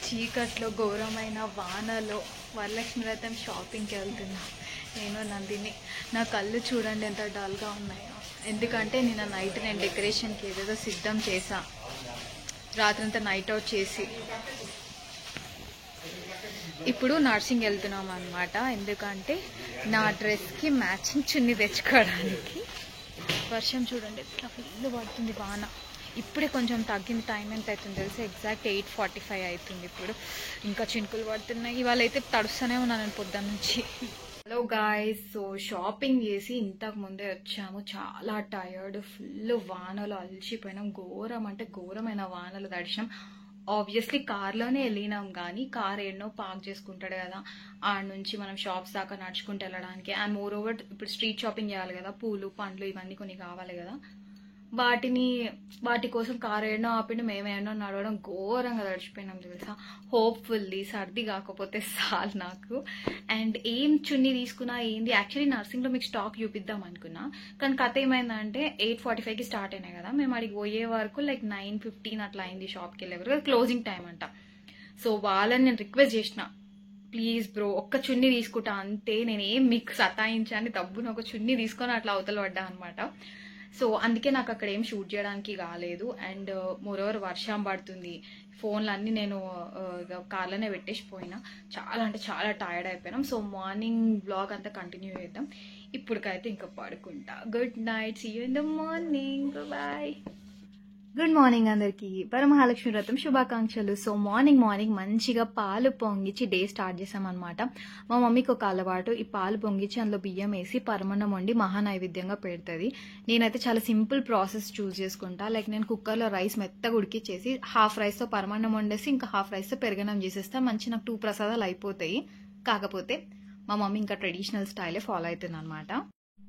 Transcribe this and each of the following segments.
చీకట్లో ఘోరమైన వానలో వరలక్ష్మి వ్రతం షాపింగ్కి వెళ్తున్నా నేను నందిని. నా కళ్ళు చూడండి ఎంత డల్గా ఉన్నాయో, ఎందుకంటే నిన్న నైట్ నేను డెకరేషన్కి ఏదేదో సిద్ధం చేసా, రాత్రంతా నైట్ అవుట్ చేసి. ఇప్పుడు నర్సింగ్ వెళ్తున్నాం అనమాట, ఎందుకంటే నా డ్రెస్కి మ్యాచింగ్ చున్నీ తెచ్చుకోవడానికి. వర్షం చూడండి ఎట్లా ఫుల్ పడుతుంది వాన. ఇప్పుడే కొంచెం తగ్గింది. టైం ఎంత అవుతుంది తెలిసి ఎగ్జాక్ట్ 8:45 అవుతుంది. ఇప్పుడు ఇంకా చినుకులు పడుతున్నాయి. ఇవాళ అయితే తడుస్తూనే ఉన్నాను నేను పొద్దున్న నుంచి. హలో గాయ్స్, సో షాపింగ్ చేసి ఇంతకు ముందే వచ్చాము. చాలా టయర్డ్, ఫుల్ వానలు అలసిపోయినాం. ఘోరం అంటే ఘోరమైన వానలు తడిచినాం. ఆబ్వియస్లీ కార్లోనే వెళ్ళినాం, కానీ కార్ ఎన్నో పార్క్ చేసుకుంటాడు కదా, ఆడ నుంచి మనం షాప్స్ దాకా నడుచుకుంటూ వెళ్ళడానికి. అండ్ మోర్ ఓవర్ ఇప్పుడు స్ట్రీట్ షాపింగ్ చేయాలి కదా, పూలు పండ్లు ఇవన్నీ కొన్ని కావాలి కదా, వాటి కోసం కార్ ఏడనో ఆపిండి మేము ఏడనో నడవడం ఘోరంగా తడిచిపోయినాం తెలుసా. హోప్ఫుల్లీ సర్ది కాకపోతే చాలు నాకు. అండ్ ఏం చున్నీ తీసుకున్నా ఏంది, యాక్చువల్లీ నర్సింగ్లో మీకు స్టాక్ చూపిద్దాం అనుకున్నా, కానీ కథ ఏమైందంటే 8:45కి స్టార్ట్ అయినాయి కదా, మేము అడిగి పోయే వరకు లైక్ 9:15 అట్లా అయింది. షాప్కి వెళ్ళే వరకు క్లోజింగ్ టైం అంట. సో వాళ్ళని నేను రిక్వెస్ట్ చేసిన, ప్లీజ్ బ్రో ఒక్క చున్నీ తీసుకుంటా అంతే, నేనేం మీకు సతాయించాను, దబ్బున ఒక చున్నీ తీసుకొని అట్లా అవతల పడ్డా అనమాట. సో అందుకే నాకు అక్కడ ఏం షూట్ చేయడానికి కాలేదు. అండ్ మోరోవర్ వర్షం పడుతుంది, ఫోన్లు అన్నీ నేను కార్లోనే పెట్టేసిపోయినా. చాలా అంటే చాలా టైర్డ్ అయిపోయినాం. సో మార్నింగ్ బ్లాగ్ అంతా కంటిన్యూ చేద్దాం. ఇప్పటికైతే ఇంకా పడుకుంటా. Good night, see you in the morning, bye. Good morning అందరికీ, వరమహాలక్ష్మి వ్రతం శుభాకాంక్షలు. సో మార్నింగ్ మంచిగా పాలు పొంగిచ్చి డే స్టార్ట్ చేసామన్నమాట. మా మమ్మీకి ఒక అలవాటు, ఈ పాలు పొంగిచ్చి అందులో బియ్యం వేసి పరమన్నం వండి మహానైవేద్యంగా పెడుతుంది. నేనైతే చాలా సింపుల్ ప్రాసెస్ చూస్ చేసుకుంటా. లైక్ నేను కుక్కర్లో రైస్ మెత్తగా ఉడికిచ్చేసి హాఫ్ రైస్తో పరమన్నం వండేసి ఇంకా హాఫ్ రైస్తో పెరగన్నం చేసేస్తా. మంచి నాకు 2 ప్రసాదాలు అయిపోతాయి. కాకపోతే మా మమ్మీ ఇంకా ట్రెడిషనల్ స్టైలే ఫాలో అవుతుంది అనమాట.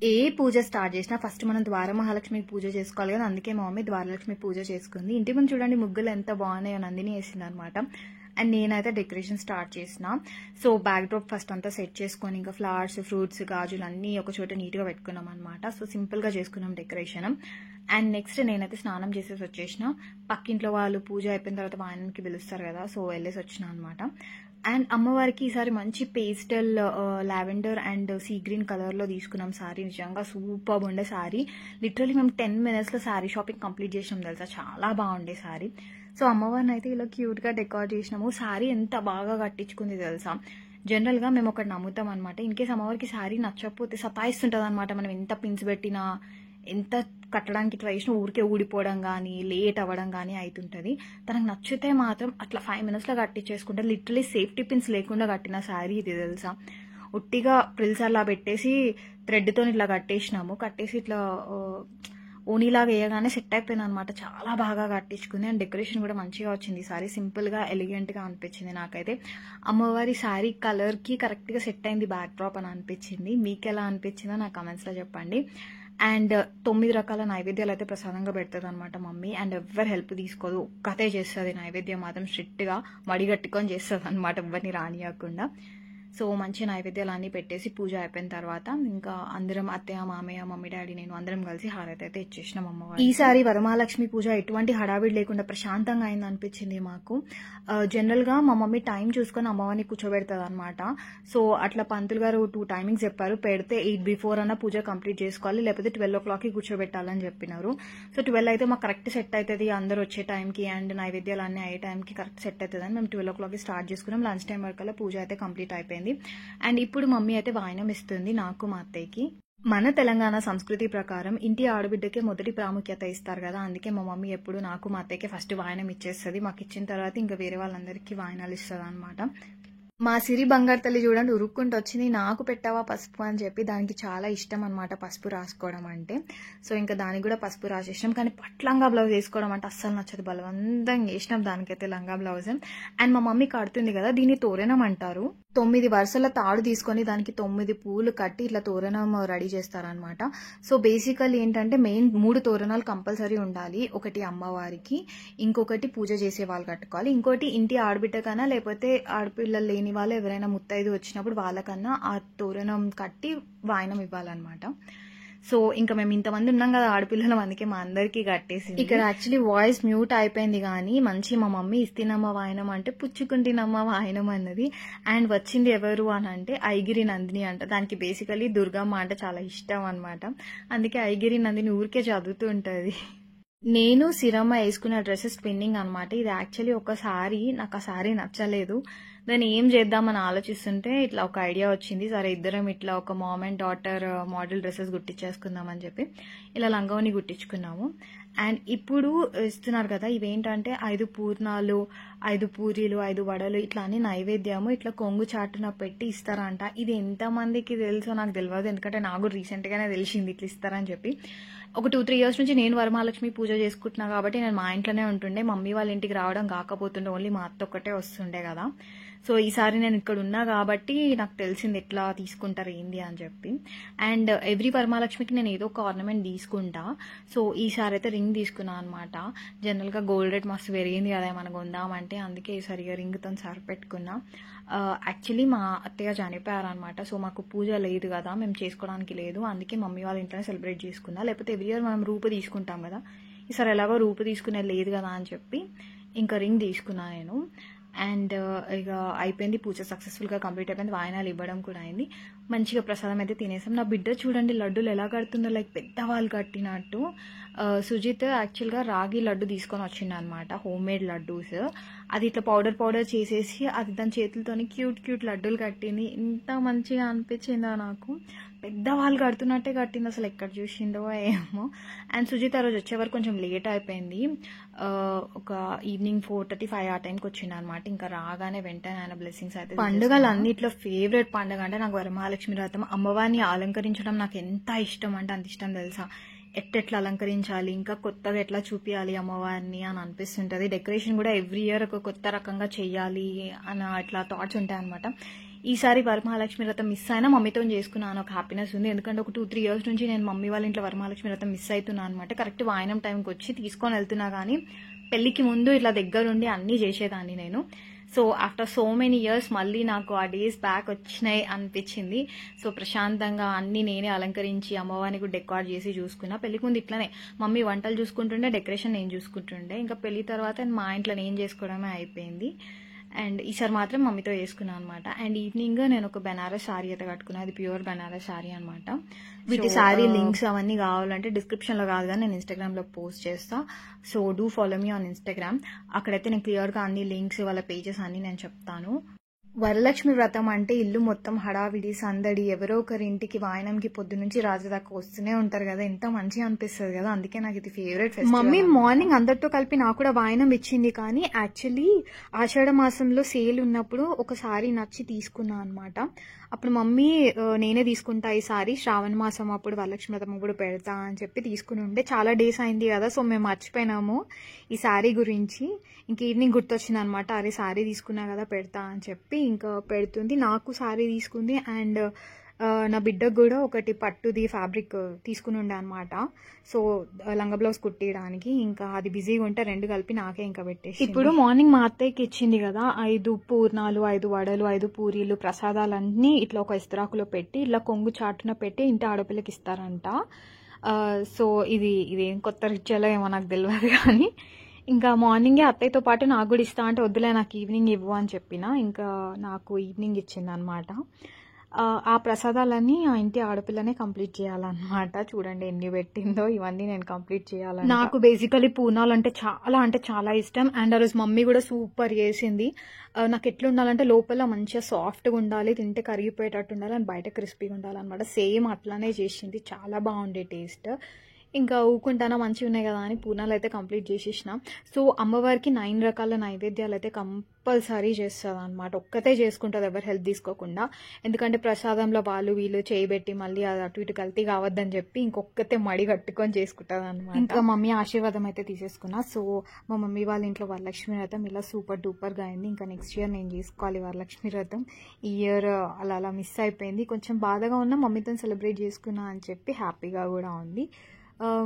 ఏ పూజ స్టార్ట్ చేసినా ఫస్ట్ మనం ద్వారమహాలక్ష్మి పూజ చేసుకోవాలి కదా, అందుకే మా మమ్మీ ద్వారలక్ష్మి పూజ చేసుకుంది. ఇంటి ముందు చూడండి ముగ్గులు ఎంత బాగున్నాయో, నందిని వేసింది అనమాట. అండ్ నేనైతే డెకరేషన్ స్టార్ట్ చేసిన. సో బ్యాక్ డ్రాప్ ఫస్ట్ అంతా సెట్ చేసుకొని ఇంకా ఫ్లవర్స్, ఫ్రూట్స్, గాజులు అన్నీ ఒక చోట నీట్గా పెట్టుకున్నాం అనమాట. సో సింపుల్గా చేసుకున్నాం డెకరేషన్. అండ్ నెక్స్ట్ నేనైతే స్నానం చేసేసి వచ్చేసిన. పక్కింట్లో వాళ్ళు పూజ అయిపోయిన తర్వాత వాయనంకి పిలుస్తారు కదా, సో వెళ్ళేసి వచ్చిన అనమాట. అండ్ అమ్మవారికి ఈసారి మంచి pastel lavender and sea green కలర్లో తీసుకున్నాం శారీ. నిజంగా సూపర్ ఉండే శారీ. లిటరలీ మేము 10 minutesలో శారీ షాపింగ్ కంప్లీట్ చేసినాం తెలుసా. చాలా బాగుండే శారీ. సో అమ్మవారిని అయితే ఇలా క్యూట్గా డెకార్ చేసినాము. శారీ ఎంత బాగా కట్టించుకుంది తెలుసా. జనరల్గా మేము ఒకటి నమ్ముతాం అనమాట, ఇన్ కేస్ అమ్మవారికి శారీ నచ్చకపోతే సతాయిస్తుంటుంది అనమాట. మనం ఎంత పిన్స్ పెట్టినా, ఎంత కట్టడానికి ట్రై చేసినా ఊరికే ఊడిపోవడం కానీ లేట్ అవ్వడం కానీ అవుతుంటుంది. తనకు నచ్చితే మాత్రం అట్లా 5 minutesలో కట్టించేసుకుంటే, లిటరలీ సేఫ్టీ పిన్స్ లేకుండా కట్టిన శారీ ఇది తెలుసా. ఉట్టిగా ప్రిల్స్ అలా పెట్టేసి థ్రెడ్తో ఇట్లా కట్టేసి ఇట్లా ఓనీలాగా వేయగానే సెట్ అయిపోయింది అనమాట. చాలా బాగా కట్టించుకుంది. అండ్ డెకరేషన్ కూడా మంచిగా వచ్చింది. సారీ సింపుల్గా ఎలిగెంట్గా అనిపించింది నాకైతే. అమ్మవారి శారీ కలర్కి కరెక్ట్గా సెట్ అయింది బ్యాక్ డ్రాప్ అని అనిపించింది. మీకు ఎలా అనిపించిందో నా కమెంట్స్లో చెప్పండి. అండ్ 9 రకాల నైవేద్యాలు అయితే ప్రసాదంగా పెడుతుంది అనమాట మమ్మీ. అండ్ ఎవరు హెల్ప్ తీసుకోదు, ఒక్కతే చేస్తుంది నైవేద్యం మాత్రం. స్ట్రిక్ట్గా మడిగట్టుకొని చేస్తుంది అనమాట, ఎవరిని రానియకుండా. సో మంచి నైవేద్యాలు అన్నీ పెట్టేసి పూజ అయిపోయిన తర్వాత ఇంకా అందరం అత్తయ్య, మామయ్య, మమ్మీ, డాడీ, నేను అందరం కలిసి హారతి అయితే ఇచ్చేసినాం అమ్మవారు. ఈసారి వరమహాలక్ష్మి పూజ ఎటువంటి హడావిడి లేకుండా ప్రశాంతంగా అయింది అనిపించింది మాకు. జనరల్గా మా మమ్మీ టైం చూసుకొని అమ్మవారిని కూర్చోబెడుతుంది అనమాట. సో అట్లా పంతులు గారు 2 టైమింగ్స్ చెప్పారు. పెడితే 8 before అన్న పూజ కంప్లీట్ చేసుకోవాలి, లేకపోతే 12 o'clockకి కూర్చోబెట్టాలని చెప్పినారు. సో 12 అయితే మాకు కరెక్ట్ సెట్ అవుతుంది, అందరు వచ్చే టైంకి అండ్ నైవేద్యాలు అన్నీ అయ్యే టైంకి కరెక్ట్ సెట్ అవుతుంది అని మేము 12 o'clockకి స్టార్ట్ చేసుకున్నాం. లంచ్ టైం వరకు పూజ అయితే కంప్లీట్ అయిపోయింది. అండ్ ఇప్పుడు మమ్మీ అయితే వాయనం ఇస్తుంది నాకు, మా అత్తయ్యకి. మన తెలంగాణ సంస్కృతి ప్రకారం ఇంటి ఆడబిడ్డకే మొదటి ప్రాముఖ్యత ఇస్తారు కదా, అందుకే మా మమ్మీ ఎప్పుడు నాకు, మా అత్తయ్యకి ఫస్ట్ వాయనం ఇచ్చేస్తుంది. మాకు ఇచ్చిన తర్వాత ఇంకా వేరే వాళ్ళందరికీ వాయనాలు ఇస్తుంది అనమాట. మా సిరి బంగారు తల్లి చూడండి ఉరుక్కుంటూ వచ్చింది, నాకు పెట్టావా పసుపు అని చెప్పి. దానికి చాలా ఇష్టం అనమాట పసుపు రాసుకోవడం అంటే. సో ఇంకా దానికి కూడా పసుపు రాసేసినాం. కానీ పట్లంగా బ్లౌజ్ వేసుకోవడం అంటే అస్సలు నచ్చదు, బలవంతంగా వేసినాం దానికైతే లంగా బ్లౌజ్. అండ్ మా మమ్మీ కడుతుంది కదా, దీన్ని తోరణం అంటారు. 9 వరుసల తాడు తీసుకొని దానికి 9 పూలు కట్టి ఇట్లా తోరణం రెడీ చేస్తారనమాట. సో బేసికల్లీ ఏంటంటే మెయిన్ 3 తోరణాలు కంపల్సరీ ఉండాలి. ఒకటి అమ్మవారికి, ఇంకొకటి పూజ చేసే వాళ్ళు కట్టుకోవాలి, ఇంకోటి ఇంటి ఆడబిడ్డకన్నా లేకపోతే ఆడపిల్లలు లేని వాళ్ళు ఎవరైనా ముత్తైదు వచ్చినప్పుడు వాళ్ళకన్నా ఆ తోరణం కట్టి వాయనం ఇవ్వాలన్నమాట. సో ఇంకా మేము ఇంతమంది ఉన్నాం కదా ఆడపిల్లలు, అందుకే మా అందరికీ కట్టేసింది. ఇక్కడ యాక్చువల్లీ వాయిస్ మ్యూట్ అయిపోయింది కానీ మంచి మా మమ్మీ ఇస్తేనమ్మా వాయనం అంటే పుచ్చుకుంటేనమ్మా వాయనం అన్నది. అండ్ వచ్చింది ఎవరు అని అంటే ఐగిరి నందిని అంట. దానికి బేసికలీ దుర్గమ్మ అంటే చాలా ఇష్టం అనమాట, అందుకే ఐగిరి నందిని ఊరికే చదువుతూ ఉంటుంది. నేను సిరమ్మ వేసుకున్న డ్రెస్సెస్ స్పిన్నింగ్ అనమాట. ఇది యాక్చువల్లీ ఒకసారి నాకు ఆ సారీ నచ్చలేదు, దాన్ని ఏం చేద్దామని ఆలోచిస్తుంటే ఇట్లా ఒక ఐడియా వచ్చింది. సరే ఇద్దరం ఇట్లా ఒక mom and daughter model dresses గుట్టించేసుకుందాం అని చెప్పి ఇలా లంగావని గుట్టించుకున్నాము. అండ్ ఇప్పుడు ఇస్తున్నారు కదా, ఇవేంటంటే 5 పూర్ణాలు, 5 పూరీలు, 5 వడలు ఇట్లా అన్ని నైవేద్యము ఇట్లా కొంగు చాటున పెట్టి ఇస్తారంట. ఇది ఎంతమందికి తెలుసో నాకు తెలియదు, ఎందుకంటే నాకు రీసెంట్గానే తెలిసింది ఇట్లా ఇస్తారని చెప్పి. ఒక 2-3 ఇయర్స్ నుంచి నేను వరమహాలక్ష్మి పూజ చేసుకుంటున్నా కాబట్టి నేను మా ఇంట్లోనే ఉంటుండే, మమ్మీ వాళ్ళ ఇంటికి రావడం కాకపోతుండే, ఓన్లీ మా అత్త ఒక్కటే వస్తుండే కదా. సో ఈసారి నేను ఇక్కడ ఉన్నా కాబట్టి నాకు తెలిసింది ఎట్లా తీసుకుంటారు ఏంది అని చెప్పి. అండ్ ఎవ్రీ వరమహాలక్ష్మికి నేను ఏదో ఒక ఆర్నమెంట్ తీసుకుంటా. సో ఈసారి అయితే రింగ్ తీసుకున్నా అనమాట. జనరల్గా గోల్డ్ రేట్ మస్తు పెరిగింది కదా మనకు ఉందామంటే, అందుకే ఈసారి రింగ్తో సరిపెట్టుకున్నా. యాక్చువల్లీ మా అత్తయ్య చనిపోయారనమాట, సో మాకు పూజ లేదు కదా, మేము చేసుకోవడానికి లేదు, అందుకే మమ్మీ వాళ్ళ ఇంట్లోనే సెలబ్రేట్ చేసుకున్నా. లేకపోతే ఎవ్రీ ఇయర్ మనం రూపు తీసుకుంటాం కదా, ఈసారి ఎలాగో రూపు తీసుకునేది లేదు కదా అని చెప్పి ఇంకా రింగ్ తీసుకున్నా నేను. అండ్ ఇక అయిపోయింది, పూజ సక్సెస్ఫుల్గా కంప్లీట్ అయిపోయింది, వాయనాలు ఇవ్వడం కూడా అయింది. మంచిగా ప్రసాదం అయితే తినేసాం. నా బిడ్డ చూడండి లడ్డూలు ఎలా కడుతుందో, లైక్ పెద్దవాళ్ళు కట్టినట్టు. సుజిత్ యాక్చువల్గా రాగి లడ్డు తీసుకొని వచ్చిండు అనమాట, హోమ్ మేడ్ లడ్డూస్. అది ఇట్లా పౌడర్ చేసేసి అది దాని చేతులతోని క్యూట్ లడ్డూలు కట్టింది. ఇంత మంచిగా అనిపించిందో నాకు, పెద్దవాళ్ళు కడుతున్నట్టే కట్టింది, అసలు ఎక్కడ చూసిందో ఏమో. అండ్ సుజిత్ ఆ రోజు వచ్చే వరకు కొంచెం లేట్ అయిపోయింది, ఒక ఈవినింగ్ 4:35 ఆ టైంకి వచ్చిండు అనమాట. ఇంకా రాగానే వెంటనే ఆయన బ్లెస్సింగ్స్ అయితే. పండుగలు అన్నిట్లో ఫేవరెట్ పండుగ అంటే నాకు వరమహాలక్ష్మి వ్రతం. అమ్మవారిని అలంకరించడం నాకు ఎంత ఇష్టం అంటే అంత ఇష్టం తెలుసా. ఎట్లా అలంకరించాలి, ఇంకా కొత్తగా ఎట్లా చూపించాలి అమ్మవారిని అని అనిపిస్తుంటుంది. డెకరేషన్ కూడా ఎవ్రీ ఇయర్ ఒక కొత్త రకంగా చెయ్యాలి అని అట్లా థాట్స్ ఉంటాయి అనమాట. ఈసారి వరమహాలక్ష్మి వ్రతం మిస్ అయినా మమ్మీతో చేసుకున్నాను, ఒక హ్యాపీనెస్ ఉంది. ఎందుకంటే ఒక 2-3 ఇయర్స్ నుంచి నేను మమ్మీ వాళ్ళ ఇంట్లో వరమహాలక్ష్మి వ్రతం మిస్ అవుతున్నాను అనమాట. కరెక్ట్ వాయనం టైంకి వచ్చి తీసుకొని వెళ్తున్నా కానీ పెళ్లికి ముందు ఇట్లా దగ్గరుండి అన్నీ చేసేదాన్ని నేను. So after so many years మళ్ళీ నాకు ఆ డేస్ బ్యాక్ వచ్చినాయి అనిపించింది. సో ప్రశాంతంగా అన్ని నేనే అలంకరించి అమ్మవారిని కూడా డెకార్ చేసి చూసుకున్నా. పెళ్లికి ముందు ఇట్లానే మమ్మీ వంటలు చూసుకుంటుండే, డెకరేషన్ నేను చూసుకుంటుండే. ఇంకా పెళ్లి తర్వాత మా ఇంట్లో నేను చేసుకోవడమే అయిపోయింది. అండ్ ఈసారి మాత్రం మమ్మీతో వేసుకున్నాను అనమాట. అండ్ ఈవినింగ్ నేను ఒక బెనారస్ శారీ అయితే కట్టుకున్నాను, అది ప్యూర్ బెనారస్ శారీ అనమాట. వీటి శారీ లింక్స్ అవన్నీ కావాలంటే డిస్క్రిప్షన్లో కాదు కానీ నేను ఇన్స్టాగ్రామ్లో పోస్ట్ చేస్తా. So do follow me on Instagram, అక్కడైతే నేను క్లియర్గా అన్ని లింక్స్ వాళ్ళ పేజెస్ అన్ని నేను చెప్తాను. వరలక్ష్మి వ్రతం అంటే ఇల్లు మొత్తం హడావిడి సందడి, ఎవరో ఒకరి ఇంటికి వాయనంకి పొద్దు నుంచి రాత్రి దాకా వస్తూనే ఉంటారు కదా, ఎంత మంచిగా అనిపిస్తుంది కదా, అందుకే నాకు ఇది ఫేవరెట్ ఫెస్టివల్. మమ్మీ మార్నింగ్ అందరితో కలిపి నాకు కూడా వాయనం ఇచ్చింది, కానీ యాక్చువల్లీ ఆషాఢ మాసంలో సేల్ ఉన్నప్పుడు ఒకసారి నచ్చి తీసుకున్నా అనమాట. అప్పుడు మమ్మీ నేనే తీసుకుంటా ఈ సారీ, శ్రావణ మాసం అప్పుడు వరలక్ష్మి వ్రతం అప్పుడు పెడతా అని చెప్పి తీసుకుని ఉండే. చాలా డేస్ అయింది కదా, సో మేము మర్చిపోయినాము ఈ సారీ గురించి. ఇంక ఈవినింగ్ గుర్తొచ్చింది అనమాట, అరే సారీ తీసుకున్నా కదా పెడతా అని చెప్పి ఇంకా పెడుతుంది. నాకు సారీ తీసుకుంది అండ్ నా బిడ్డకు కూడా ఒకటి పట్టుది ఫ్యాబ్రిక్ తీసుకుని ఉండే అనమాట. సో లంగా బ్లౌజ్ కుట్టియడానికి, ఇంకా అది బిజీగా ఉంటే రెండు కలిపి నాకే ఇంకా పెట్టేసి. ఇప్పుడు మార్నింగ్ మా అత్తయ్యకి ఇచ్చింది కదా 5 పూర్ణాలు, 5 వడలు, 5 పూరీలు ప్రసాదాలన్నీ ఇట్లా ఒక ఇస్తరాకులో పెట్టి ఇట్లా కొంగు చాటున పెట్టి ఇంటి ఆడపిల్లకి ఇస్తారంట. సో ఇదేం కొత్త రిచువల్ ఏమో నాకు తెలియదు కానీ ఇంకా మార్నింగే అత్తయ్యతో పాటు నాకు కూడా ఇస్తా అంటే వద్దులే నాకు ఈవినింగ్ ఇవ్వు అని చెప్పిన, ఇంకా నాకు ఈవినింగ్ ఇచ్చింది అనమాట. ఆ ప్రసాదాలన్నీ ఆ ఇంటి ఆడపిల్లనే కంప్లీట్ చేయాలన్నమాట. చూడండి ఎన్ని పెట్టిందో, ఇవన్నీ నేను కంప్లీట్ చేయాలి. నాకు బేసికలీ పూర్ణాలు అంటే చాలా ఇష్టం. అండ్ ఆ రోజు మమ్మీ కూడా సూపర్ చేసింది. నాకు ఎట్లా ఉండాలంటే లోపల మంచిగా సాఫ్ట్గా ఉండాలి, తింటే కరిగిపోయేటట్టు ఉండాలి, అండ్ బయట క్రిస్పీగా ఉండాలన్నమాట. సేమ్ అట్లానే చేసింది, చాలా బాగుండే టేస్ట్. ఇంకా ఊకుంటానా మంచిగా ఉన్నాయి కదా అని పూర్ణాలు అయితే కంప్లీట్ చేసేసిన. సో అమ్మవారికి 9 రకాల నైవేద్యాలు అయితే కంపల్సరీ చేస్తుంది అనమాట. ఒక్కతే చేసుకుంటుంది, ఎవరు హెల్ప్ తీసుకోకుండా. ఎందుకంటే ప్రసాదంలో వాళ్ళు వీళ్ళు చేయబెట్టి మళ్ళీ అది అటు ఇటు కల్తీ కావద్దని చెప్పి ఇంకొక్కతే మడి కట్టుకొని చేసుకుంటుంది అనమాట. ఇంకా మమ్మీ ఆశీర్వాదం అయితే తీసేసుకున్నా. సో మా మమ్మీ వాళ్ళ ఇంట్లో వరలక్ష్మి వ్రతం ఇలా సూపర్ డూపర్గా అయింది. ఇంకా నెక్స్ట్ ఇయర్ నేను చేసుకోవాలి వరలక్ష్మి వ్రతం. ఈ ఇయర్ అలా మిస్ అయిపోయింది, కొంచెం బాధగా ఉన్నా. మమ్మీతో సెలబ్రేట్ చేసుకున్నా అని చెప్పి హ్యాపీగా కూడా ఉంది.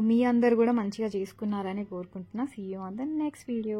మీ అందరు కూడా మంచిగా చేసుకున్నారని కోరుకుంటున్నా. See you on the next video.